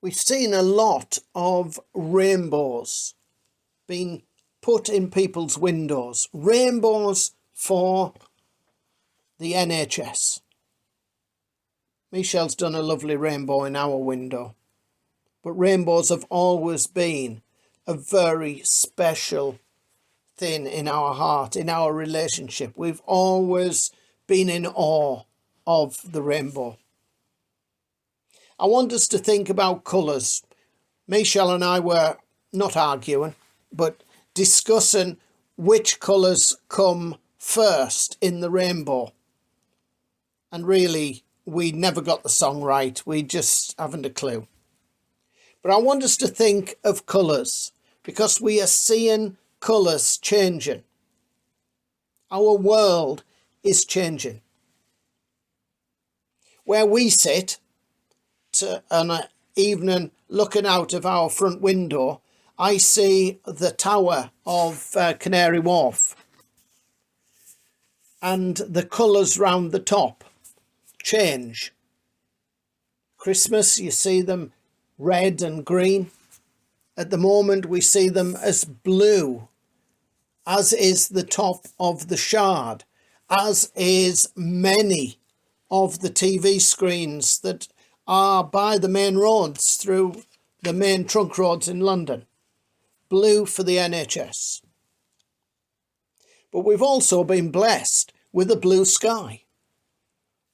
We've seen a lot of rainbows being put in people's windows. Rainbows for the NHS. Michelle's done a lovely rainbow in our window. But rainbows have always been a very special thing in our heart, in our relationship. We've always been in awe of the rainbow. I want us to think about colours. Michelle and I were not arguing, but discussing which colours come first in the rainbow. And really, we never got the song right. We just haven't a clue. But I want us to think of colours, because we are seeing colours changing. Our world is changing. Where we sit on an evening looking out of our front window, I see the tower of Canary Wharf, and the colours round the top change. Christmas, you see them red and green. At the moment, we see them as blue, as is the top of the Shard, as is many of the TV screens that are by the main roads, through the main trunk roads in London. Blue for the NHS. But we've also been blessed with a blue sky.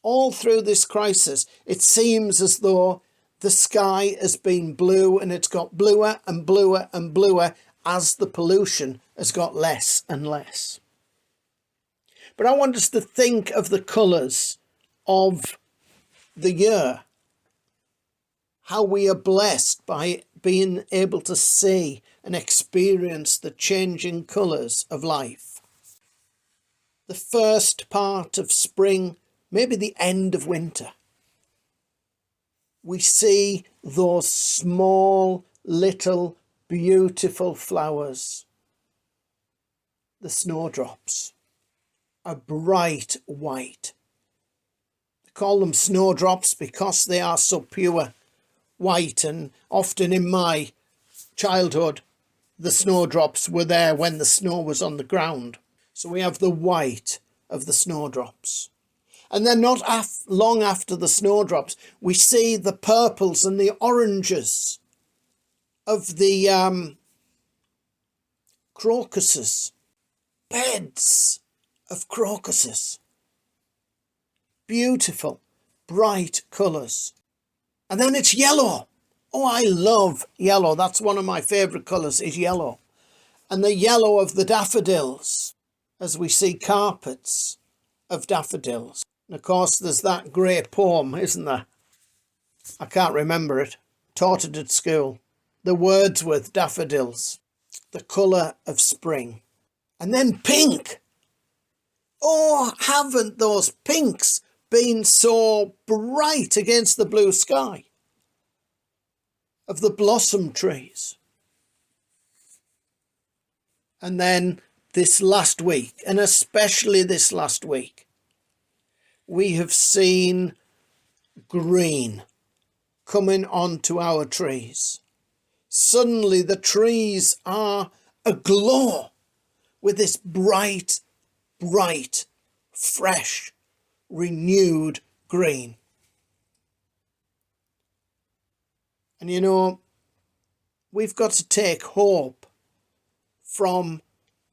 All through this crisis, it seems as though the sky has been blue, and it's got bluer and bluer and bluer as the pollution has got less and less. But I want us to think of the colours of the year. How we are blessed by being able to see and experience the changing colours of life. The first part of spring, maybe the end of winter. We see those small, little, beautiful flowers. The snowdrops, a bright white. They call them snowdrops because they are so pure white, and often in my childhood the snowdrops were there when the snow was on the ground. So we have the white of the snowdrops. And then not long after the snowdrops, we see the purples and the oranges of the crocuses. Beds of crocuses. Beautiful, bright colours. And then it's yellow. Oh, I love yellow. That's one of my favourite colours, is yellow. And the yellow of the daffodils, as we see carpets of daffodils. And of course, there's that great poem, isn't there? I can't remember it. Taught it at school. The Wordsworth daffodils. The colour of spring. And then pink. Oh, haven't those pinks been so bright against the blue sky of the blossom trees? And then this last week, and especially this last week, we have seen green coming onto our trees. Suddenly the trees are aglow with this bright, bright, fresh, renewed green. And you know, we've got to take hope from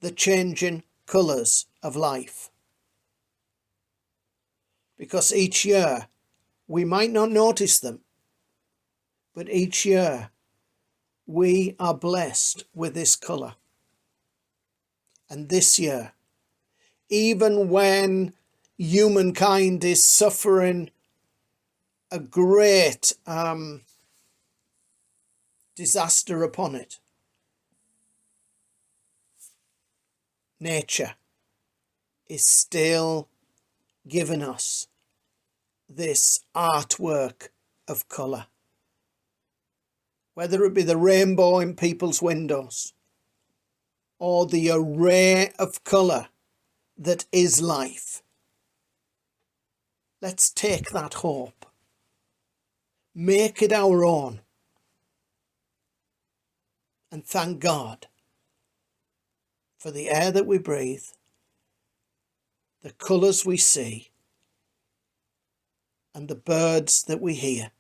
the changing colours of life. Because each year, we might not notice them, but each year we are blessed with this colour. And this year, even when humankind is suffering a great disaster upon it, nature is still giving us this artwork of colour. Whether it be the rainbow in people's windows or the array of colour that is life. Let's take that hope. Make it our own. and thank God for the air that we breathe, the colours we see, and the birds that we hear.